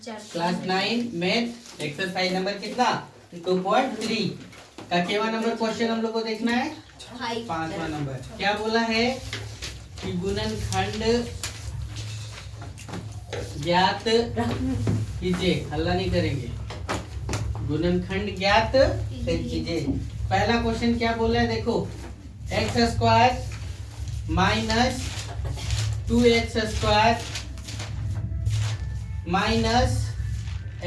Class 9 math exercise number कितना 2.3 का केवा नंबर क्वेश्चन हम लोग को देखना है 5वां नंबर। क्या बोला है कि गुणनखंड ज्ञात कीजिए। हल्ला नहीं करेंगे। गुणनखंड ज्ञात कीजिए। पहला क्वेश्चन क्या बोला है देखो, x square minus 2x square minus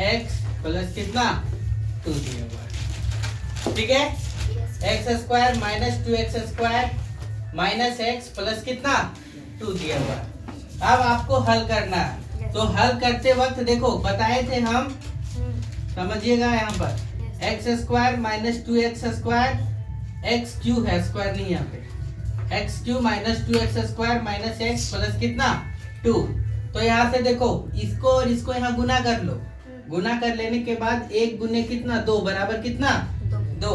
x plus कितना 2 दिया हुआ है। ठीक है, x square minus 2x square minus x plus कितना 2 दिया हुआ है। अब आपको हल करना है। तो हल करते वक्त देखो बताए थे हम, समझिएगा यहाँ पर x square minus 2x square x Q है, स्क्वायर नहीं यहाँ पे, x Q minus 2x square minus x plus कितना 2। तो यहाँ से देखो इसको और इसको यहाँ गुना कर लो। गुना कर लेने के बाद एक गुने कितना 2 बराबर कितना 2।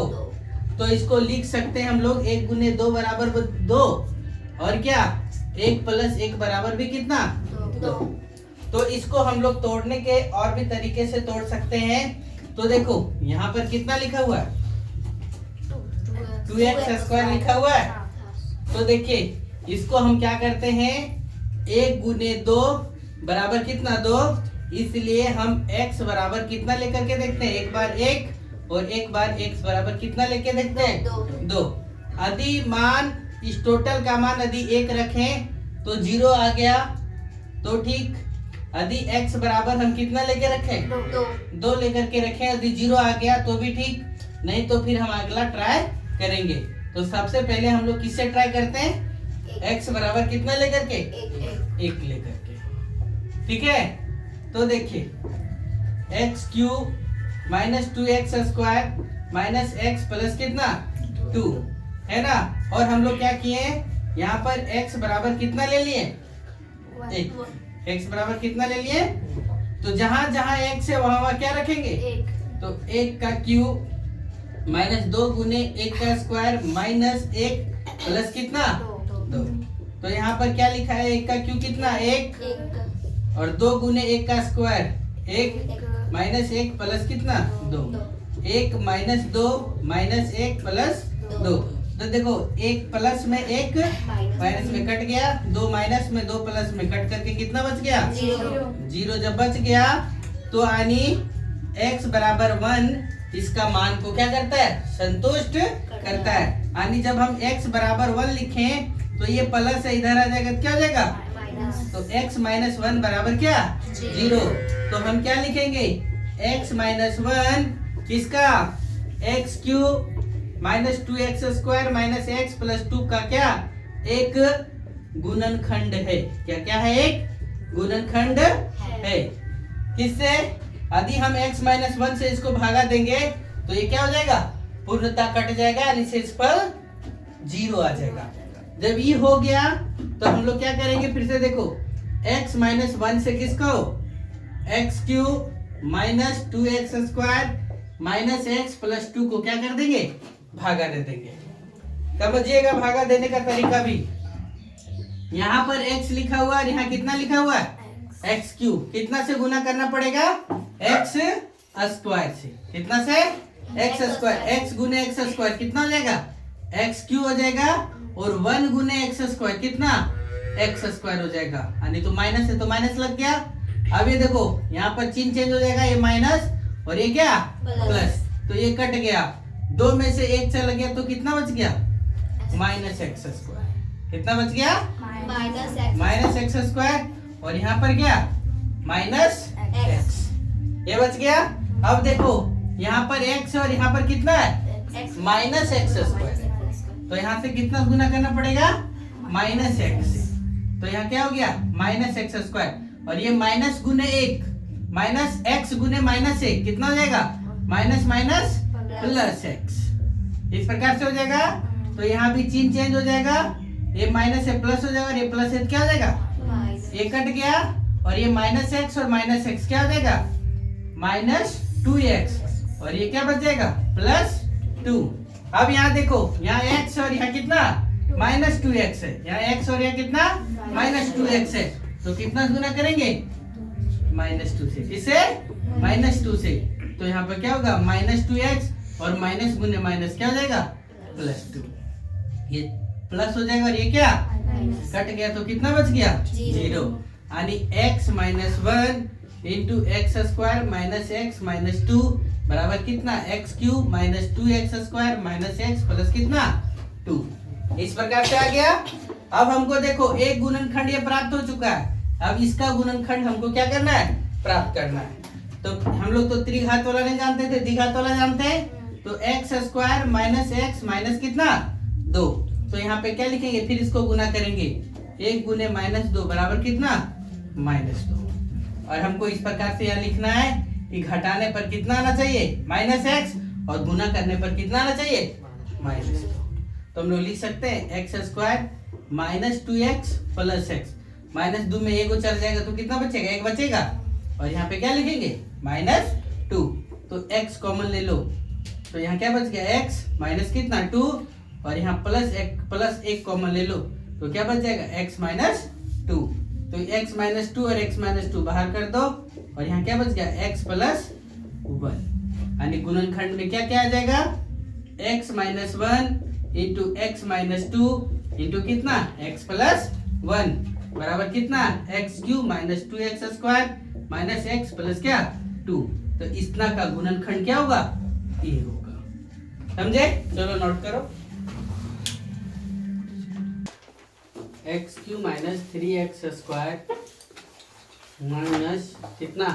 तो इसको लिख सकते हैं हम लोग 1 गुने 2 बराबर 2 और क्या 1 प्लस 1 बराबर भी कितना 2। तो इसको हम लोग तोड़ने के और भी तरीके से तोड़ सकते हैं। तो देखो यहाँ पर कितना लिखा हुआ है 2x स्क्वायर लिखा हुआ है। तो देखिए इसको हम क्या करते हैं 1 गुने 2 बराबर कितना 2, इसलिए हम x बराबर कितना लेकर के देखते हैं, एक बार 1 और एक बार x बराबर कितना लेके देखते हैं 2। यदि मान इस टोटल का मान यदि 1 रखें तो 0 आ गया तो ठीक। यदि x बराबर हम कितना लेके रखें 2 लेकर के रखें, यदि 0 आ गया तो भी ठीक, नहीं तो फिर हम अगला ट्राई करेंगे। तो सबसे पहले हम लोग किससे ट्राई करते हैं x बराबर कितना लेकर के 1 लेकर के। ठीक है, तो देखिए x Q minus 2x square minus x plus कितना 2 है ना। और हम लोग क्या किए यहाँ पर x बराबर कितना ले लिए 1, x बराबर कितना ले लिए। तो जहां जहां x है वहां क्या रखेंगे 1। तो 1 का क्यूब माइनस 2 गुने 1 का स्क्वायर माइनस 1 प्लस कितना 2। तो यहाँ पर क्या लिखा है 1 का क्यूब कितना 1 और 2 गुने 1 का स्क्वायर 1 माइनस 1 प्लस कितना 2। 1 माइनस 2 माइनस 1 प्लस 2। तो देखो 1 प्लस में 1 माइनस में कट गया, 2 माइनस में 2 प्लस में कट करके कितना बच गया 0। जब बच गया तो यानी x बराबर 1 इसका मान को क्या करता है संतुष्ट करता है। यानी जब हम x बराबर 1 लिखें तो ये प्लस है इधर आ जाएगा, क्या हो जाएगा तो x माइनस 1 बराबर क्या 0। तो हम क्या लिखेंगे x माइनस 1 किसका x Q minus 2x square minus x plus 2 का क्या एक गुणनखंड है। क्या क्या है एक गुणनखंड है। किससे यदि हम x माइनस 1 से इसको भागा देंगे तो ये क्या हो जाएगा पूर्णता कट जाएगा और इसे इस पर 0 आ जाएगा। जब ये हो गया तो हम लोग क्या करेंगे फिर से देखो x माइनस 1 से किसको x Q minus 2x square minus x plus 2 को क्या कर देंगे भागा दे देंगे। समझिएगा भागा देने का तरीका भी। यहाँ पर x लिखा हुआ है, यहाँ कितना लिखा हुआ है एक्स क्यू, कितना से गुना करना पड़ेगा एक्स स्क्वायर से। कितना से एक्स स्क्वायर, एक्स गुने एक्स स्क्वायर कितना हो जाएगा एक्स क्यू हो जाएगा और 1 गुने एक्स स्क्वायर कितना एक्स स्क्वायर हो जाएगा। यानी तो माइनस है तो माइनस लग गया। अब ये देखो यहाँ पर चिन्ह चेंज हो जाएगा, ये माइनस और ये क्या प्लस। तो ये कट गया, 2 में से 1 चला गया तो कितना बच गया माइनस एक्स स्क्वायर। कितना बच गया माइनस एक्स स्क्वायर और यहाँ पर क्या माइनस एक्स, ये बच गया। अब देखो यहाँ पर x और यहाँ पर कितना है माइनस एक्स स्क्वायर। तो यहाँ से कितना गुना करना पड़ेगा माइनस एक्स। तो यहाँ क्या हो गया माइनस एक्स स्क्वायर और ये माइनस गुने 1 माइनस एक्स गुने माइनस 1 कितना हो जाएगा माइनस माइनस प्लस एक्स। इस प्रकार से हो जाएगा। तो यहाँ भी चिन्ह चेंज हो जाएगा, ये माइनस से प्लस हो जाएगा और ये प्लस है क्या हो जाएगा ये कट गया और ये माइनस एक्स और माइनस एक्स क्या हो जाएगा माइनस 2x और ये क्या बच जाएगा प्लस 2। अब यहाँ देखो यहाँ x और यहाँ कितना माइनस 2x है, यहाँ x और यहाँ कितना माइनस 2x है। तो कितना गुना करेंगे -2 से, किससे? -2 से। तो यहाँ पे क्या होगा -2x और माइनस गुने माइनस क्या हो जाएगा +2। ये प्लस हो जाएगा और ये क्या कट गया तो कितना बच गया 0। यानी x -1 into x square minus x minus 2 बराबर कितना x³ minus 2x square minus x plus कितना 2। इस प्रकार से आ गया। अब हमको देखो एक गुणनखंड ये प्राप्त हो चुका है। अब इसका गुणनखंड हमको क्या करना है प्राप्त करना है। तो हम लोग तो त्रिघात वाला नहीं जानते थे, द्विघात वाला जानते हैं। तो x square minus x minus कितना 2। तो यहाँ पे क्या लिखेंगे फिर इसको गुना करेंगे 1 गुने -2 बराबर कितना -2। और हमको इस प्रकार से यहाँ लिखना है कि घटाने पर कितना आना चाहिए -x और गुना करने पर कितना आना चाहिए -2। तो हम लोग लिख सकते हैं x square minus 2x plus x -2 में 1 चल जाएगा तो कितना बचेगा 1 बचेगा। और यहाँ पे क्या लिखेंगे -2। तो x कॉमन ले लो तो यहाँ क्या बच गया x माइनस कितना 2 और यहाँ प्लस 1 कॉमन ले लो तो क्या बच जाएगा x -2। तो x -2 और x -2 बाहर कर दो और यहाँ क्या बच गया x + 1। यानी गुणनखंड में क्या क्या आ जाएगा x -1 इंटू x -2 इंटू कितना x + 1 बराबर कितना x³ minus 2x square minus x plus क्या 2। तो इतना का गुणनखंड क्या होगा ये होगा। समझे? चलो नोट करो x³ minus 3x square minus कितना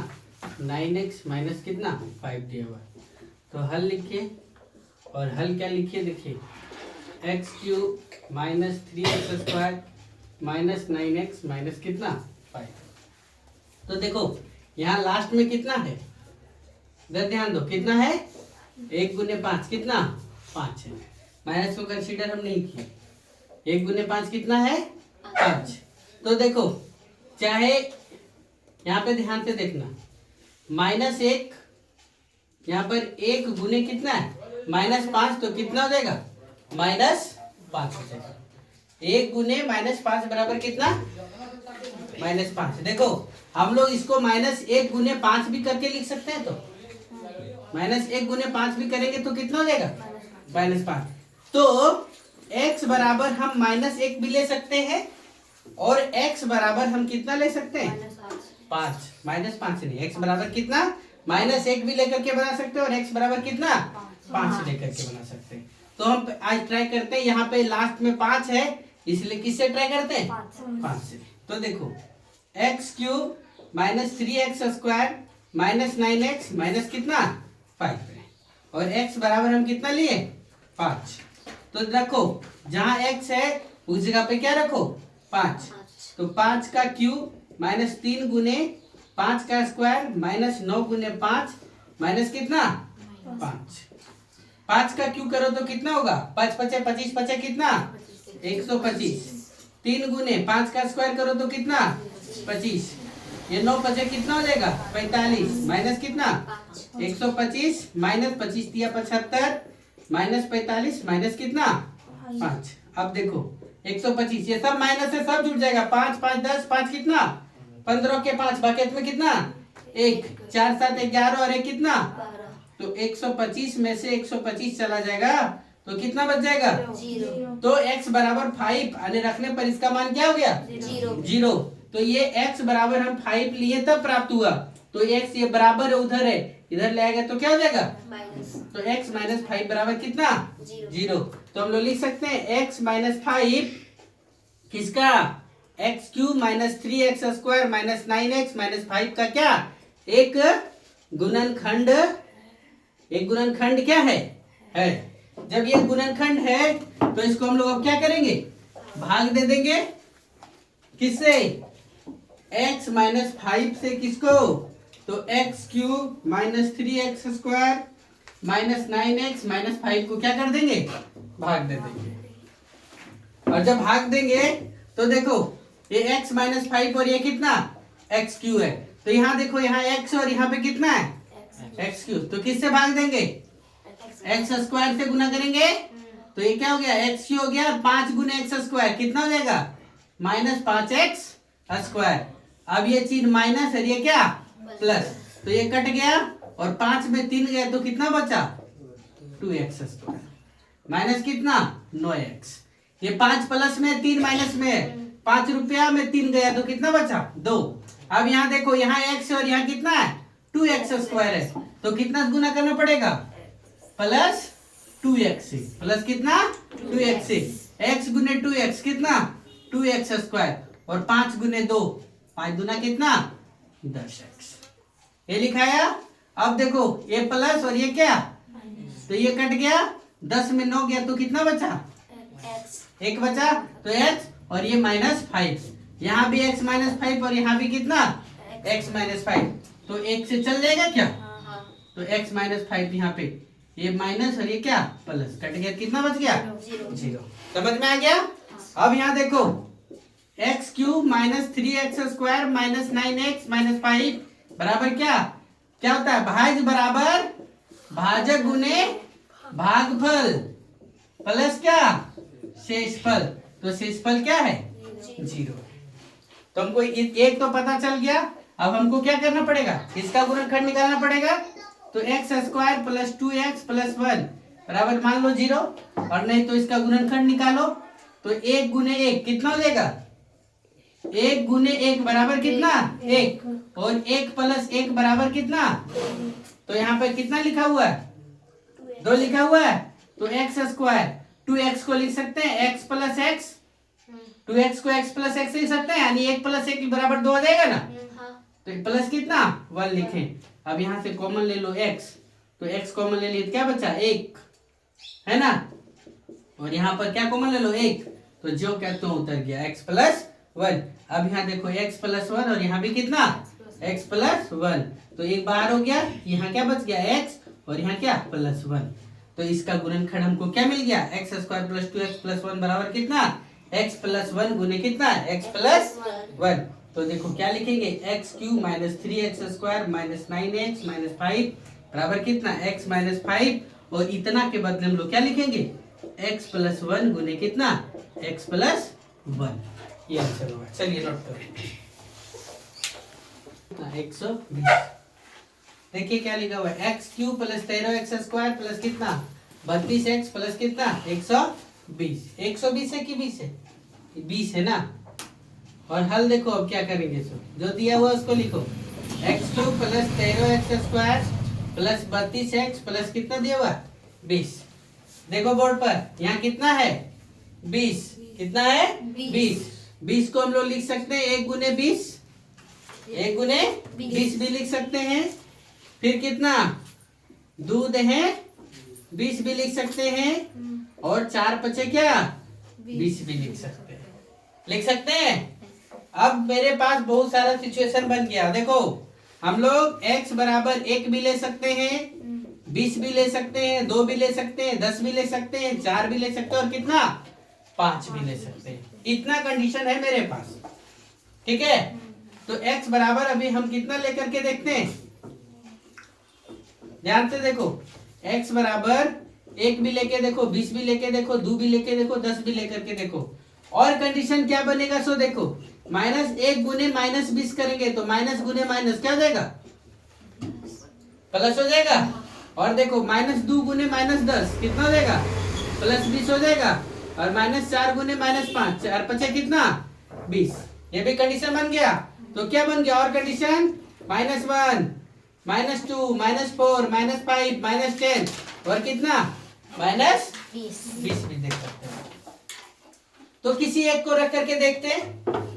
9x माइनस कितना 5 दिया हुआ। तो हल लिखिए और हल क्या लिखिए देखिए x³ minus 3x square minus 9x minus कितना 5। तो देखो यहाँ लास्ट में कितना है इधर ध्यान दो कितना है 1 गुने 5 कितना 5 है। माइनस को कंसीडर हम नहीं किए। 1 गुने 5 कितना है 5। तो देखो चाहे यहाँ पे ध्यान से देखना -1 यहाँ पर 1 गुने कितना है -5 तो कितना हो जाएगा -5 हो जाएगा। 1 गुने -5 बराबर कितना -5। देखो हम लोग इसको -1 गुने 5 भी करके लिख सकते हैं। तो -1 गुने 5 भी करेंगे तो कितना हो जाएगा -5। तो x बराबर हम -1 भी ले सकते हैं और x बराबर हम कितना ले सकते हैं 5 -5 नहीं x बराबर कितना -1 भी लेकर के बना सकते हैं और x बराबर कितना 5 लेकर के बना सकते हैं। तो हम आज ट्राई करते हैं यहाँ पे लास्ट में 5 है इसलिए किससे ट्राई करते हैं 5 से। तो देखो x³ minus 3x square minus 9x minus कितना 5 और x बराबर हम कितना लिए 5। तो रखो जहां x है उस जगह पे क्या रखो 5। तो 5 का क्यूब माइनस 3 गुने 5 का स्क्वायर माइनस 9 गुने 5 माइनस कितना 5। 5 का क्यूब करो तो कितना होगा 5 × 5 = 25 5 कितना 125। 3 गुने 5 का स्क्वायर करो तो कितना 25। ये 9 × 5 कितना हो जाएगा 45 माइनस कितना 125 माइनस 25 दिया 75 माइनस 45 माइनस कितना 5। अब देखो 125 ये सब माइनस है सब जुड़ जाएगा 5 5 10 5 कितना 15 के 5 बकेट में कितना 1 4 7 11 और 1 कितना। तो 125 में से 125 चला जाएगा तो कितना बच जाएगा 0। तो x बराबर 5 आने रखने पर इसका मान क्या हो गया 0। तो ये x बराबर हम 5 लिए तब प्राप्त हुआ। तो x ये बराबर है उधर है इधर ले आएगा तो क्या हो जाएगा तो x - 5 बराबर कितना 0। तो हम लोग लिख सकते हैं x - 5 किसका x³ minus 3x square minus 9x minus 5 का क्या एक गुणनखंड क्या है जब ये गुणनखंड है तो इसको हम लोग अब क्या करेंगे भाग दे देंगे किससे x - 5 से किसको तो x³ minus 3x square minus 9x minus 5 को क्या कर देंगे भाग दे देंगे। और जब भाग देंगे तो देखो ये x - 5 और ये कितना x³ है। तो यहाँ देखो यहाँ x और यहाँ पे कितना है x³ तो किससे भाग देंगे x स्क्वायर से गुना करेंगे तो ये क्या हो गया x³ हो गया 5 गुने x स्क्वायर कितना हो जाएगा -5x स्क्वायर। अब ये चीज माइनस है ये क्या प्लस, तो ये कट गया और 5 में 3 गया तो कितना बचा 2x², माइनस कितना 9x। ये 5 प्लस में 3 माइनस में है, 5 रुपया में 3 गया तो कितना बचा 2। अब यहाँ देखो, यहाँ x और यहाँ कितना है 2x² है, तो कितना गुना करना पड़ेगा प्लस 2x, प्लस कितना 2x, x गुने 2x कितना 2x² और 5 गुने 2, 5 गुना कितना 10x, ये लिखाया। अब देखो ये प्लस और ये क्या, तो ये कट गया, 10 में 9 गया तो कितना बचा एक बचा, तो x और ये -5, यहाँ भी x -5 और यहाँ भी कितना x -5, तो एक से चल जाएगा क्या, तो x -5 यहाँ पे, ये माइनस और ये क्या प्लस, कट गया, कितना बच गया 0। समझ में आ गया। अब यहाँ देखो x³ -3x² -9x -5 बराबर क्या होता है, भाज्य बराबर भाजक गुने भागफल प्लस क्या शेषफल, तो शेषफल क्या है 0। तो हमको एक तो पता चल गया, अब हमको क्या करना पड़ेगा, इसका गुणनखंड निकालना पड़ेगा। तो x² प्लस 2x प्लस 1 बराबर मान लो 0, और नहीं तो इसका गुणनखंड निकालो, तो 1 गुने 1 कितना हो जाएगा, 1 गुने 1 बराबर कितना 1, और 1 प्लस 1 बराबर कितना, तो यहाँ पे कितना लिखा हुआ है 2 लिखा हुआ है, तो x², 2x को लिख सकते हैं x प्लस x, 2x को x प्लस x लिख सकते हैं, यानी 1 प्लस 1 बराबर 2 हो जाएगा ना, तो प्लस कितना 1 लिखें। अब यहाँ से कॉमन ले लो x, तो x कॉमन ले लिए तो क्या बचा 1 है ना, और यहाँ पर क्या कॉमन ले लो 1, तो जो कहते हो उतर गया x प्लस 1। अब यहाँ देखो x प्लस 1 और यहाँ भी कितना x प्लस 1, तो एक बाहर हो गया, यहाँ क्या बच गया x और यहाँ क्या प्लस 1, तो इसका गुणनखंड हमको क्या मिल गया x² प्लस 2x प्लस 1 बराबर कितना x प्लस 1 गुने कितना x प्लस 1। तो देखो क्या लिखेंगे x³ -3x² -9x -5 बराबर कितना x -5, और इतना के बदले हम लोग क्या लिखेंगे x प्लस 1 गुने कितना x प्लस 1, ये आंसर होगा। चलिए नोट करो 120। देखिए क्या लिखा हुआ है x³ प्लस 13x² प्लस कितना 32x प्लस कितना 120, 120 है कि 20 है, 20 है ना। और हल देखो अब क्या करेंगे, जो दिया हुआ उसको लिखो, x³ plus 13x² plus 32x plus कितना दिया हुआ 20, देखो बोर्ड पर यहाँ कितना है 20, कितना है 20 को हम लोग लिख सकते हैं 1 गुने 20, 1 गुने 20 भी लिख सकते हैं, फिर कितना दूध है 20 भी लिख सकते हैं, और 4 पचे क्या 20 भी लिख सकते हैं। अब मेरे पास बहुत सारा सिचुएशन बन गया, देखो हम लोग x बराबर 1 भी ले सकते हैं, 20 भी ले सकते हैं, 2 भी ले सकते हैं, 10 भी ले सकते हैं, 4 भी ले सकते हैं, और कितना 5 भी ले सकते हैं, इतना कंडीशन है मेरे पास, ठीक है। तो x बराबर अभी हम कितना लेकर के देखते हैं, ध्यान से देखो, x बराबर 1 भी लेके देखो, 20 भी लेके देखो, 2 भी लेके देखो, 10 भी लेकर के देखो, और कंडीशन क्या बनेगा, सो देखो -1 गुने -20 करेंगे तो माइनस गुने माइनस क्या हो जाएगा प्लस हो जाएगा, और देखो -2 गुने -10 कितना हो जाएगा +20 हो जाएगा, और -4 गुने -5 4 पचे कितना 20, ये भी कंडीशन बन गया। तो क्या बन गया और कंडीशन -1 -2 -4 -5 -10 और कितना -20 भी देख सकते हैं। तो किसी एक को रख करके देखते हैं,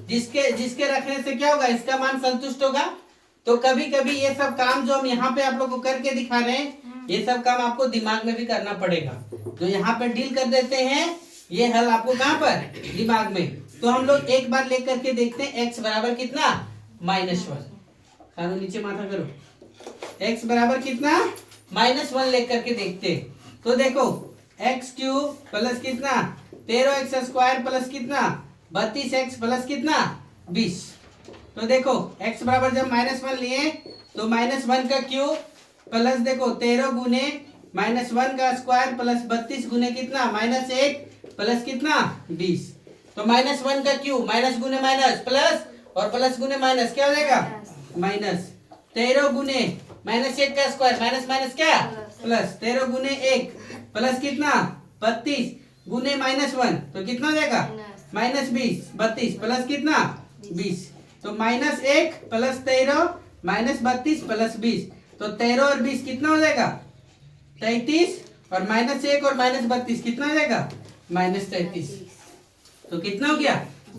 जिसके रखने से क्या होगा इसका मान संतुष्ट होगा। तो कभी कभी ये सब काम जो हम यहाँ पे आप लोग को करके दिखा रहे हैं, ये सब काम आपको दिमाग में भी करना पड़ेगा। जो यहाँ पे डील कर देते हैं ये हल आपको कहाँ पर दिमाग में। तो हम लोग एक बार लेकर के देखते हैं x बराबर कितना -1, खानो नीचे माथा करो, x बराबर कितना -1 लेकर के देखते हैं। तो देखो x³ प्लस कितना 13x² प्लस कितना 32x प्लस कितना 20। तो देखो x बराबर जब -1 लिए तो -1 का क्यूब प्लस देखो 13 गुने -1 का स्क्वायर प्लस 32 गुने कितना -1 प्लस कितना 20। तो -1 का क्यूब माइनस गुने माइनस प्लस और प्लस गुने माइनस क्या हो जाएगा माइनस। 13 गुने -1 का स्क्वायर, माइनस माइनस क्या प्लस, 13 गुने 1 प्लस कितना 32 गुने -1 तो कितना हो जाएगा -20, 32 प्लस कितना 20, तो -1 प्लस 13 -32 प्लस 20, तो 13 और 20 कितना हो जाएगा 33, और -1 और -32 कितना हो जाएगा -33, तो कितना हो गया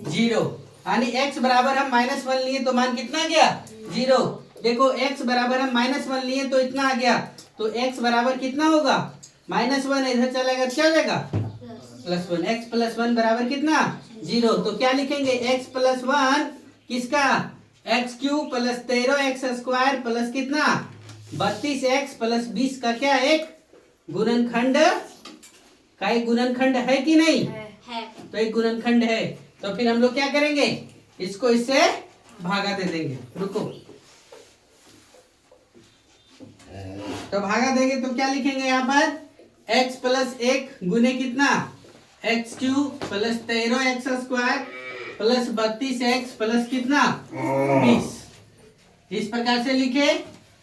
0। यानी x बराबर हम -1 लिए तो मान कितना आ गया 0। देखो x बराबर हम -1 लिए तो इतना आ गया, तो x बराबर कितना होगा -1 इधर चलेगा क्या हो जाएगा +1, x + 1 बराबर कितना 0। तो क्या लिखेंगे x + 1 किसका x³ + 13x² प्लस कितना 32x + 20 का क्या एक गुणनखंड का एक गुणनखंड है कि नहीं है। तो एक गुणनखंड है। तो फिर हम लोग क्या करेंगे इसको इससे भागा दे देंगे, रुको, तो भागा देंगे तो क्या लिखेंगे यहाँ पर x + 1 गुने कितना x³ + 13x² plus 32x plus कितना 20, इस प्रकार से लिखे।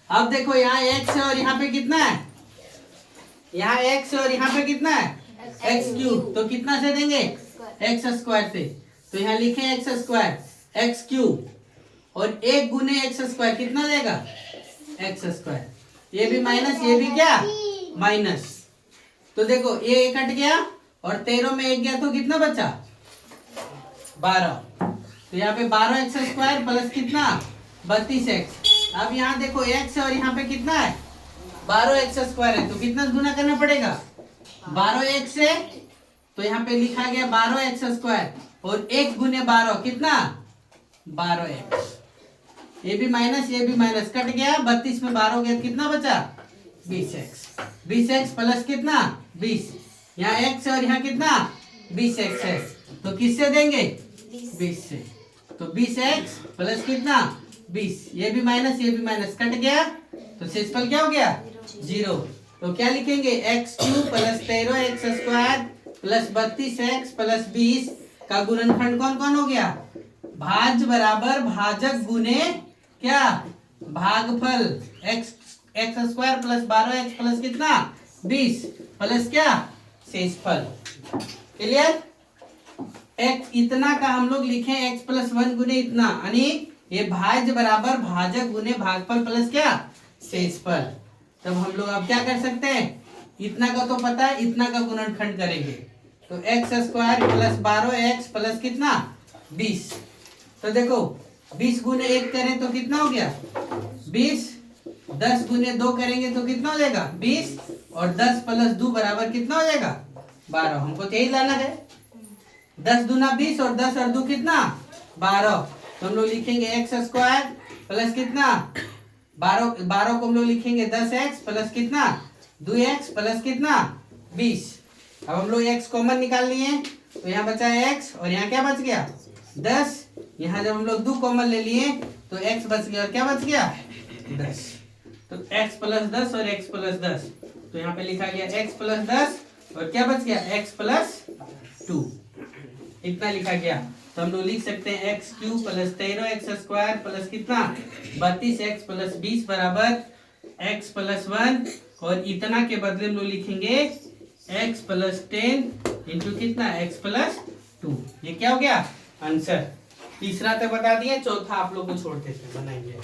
अब देखो यहाँ x है और यहाँ पे कितना है, यहाँ x है और यहाँ पे कितना है x³, तो कितना से देंगे x² से, तो यहाँ लिखे x² x³ और 1 गुने x² कितना हो जाएगा x², ये भी माइनस ये भी क्या माइनस, तो देखो ये कट गया और 13 में 1 गया तो कितना बचा 12, तो यहाँ पे 12x² प्लस कितना 32x। अब यहाँ देखो x है और यहाँ पे कितना है 12x² है, तो कितना गुना करना पड़ेगा 12x से, तो यहाँ पे लिखा गया 12x² और 1 गुने 12 कितना 12x, ये भी माइनस ये भी माइनस कट गया, 32 में 12 गया कितना बचा 20x प्लस कितना 20, यहाँ x है और यहाँ कितना 20x है, तो किससे देंगे 20 से, तो 20x प्लस कितना 20, ये भी माइनस कट गया, तो शेषफल क्या हो गया 0। तो क्या लिखेंगे x³ + 13x² plus 32x plus 20 का गुणनखंड कौन कौन हो गया भाज्य बराबर भाजक गुने क्या भागफल x² + 12x प्लस कितना 20 प्लस क्या शेषफल। क्लियर, x इतना का हम लोग लिखे x + 1 गुने इतना, यानी ये भाज्य बराबर भाजक गुने भागफल प्लस क्या शेषफल। तब हम लोग अब क्या कर सकते हैं, इतना का तो पता है, इतना का गुणनखंड करेंगे, तो x² + 12x प्लस कितना 20, तो देखो 20 गुने 1 करें तो कितना हो गया 20, 10 गुने 2 करेंगे तो कितना हो जाएगा 20, और 10 + 2 बराबर कितना हो जाएगा 12, हमको तो यही लाना है, 10 दूना 20 और 10 और 2 कितना 12, तो हम लोग लिखेंगे x² प्लस कितना 12 को हम लोग लिखेंगे 10x प्लस कितना 2x प्लस कितना 20। अब हम लोग x कॉमन निकाल लिए, तो यहाँ बचा x और यहाँ क्या बच गया 10, यहाँ जब हम लोग 2 कॉमन ले लिए तो x बच गया और क्या बच गया 10, तो x + 10 और x + 10, तो यहाँ पे लिखा गया x + 10 और क्या बच गया x + 2, इतना लिखा गया। तो हम लोग लिख सकते हैं x³ + 13x² प्लस कितना 32x प्लस 20 बराबर x + 1, और इतना के बदले हम लोग लिखेंगे x + 10 इंटू कितना x + 2, ये क्या हो गया आंसर। तीसरा तो बता दिए, चौथा आप लोग को छोड़ते थे बनाएंगे।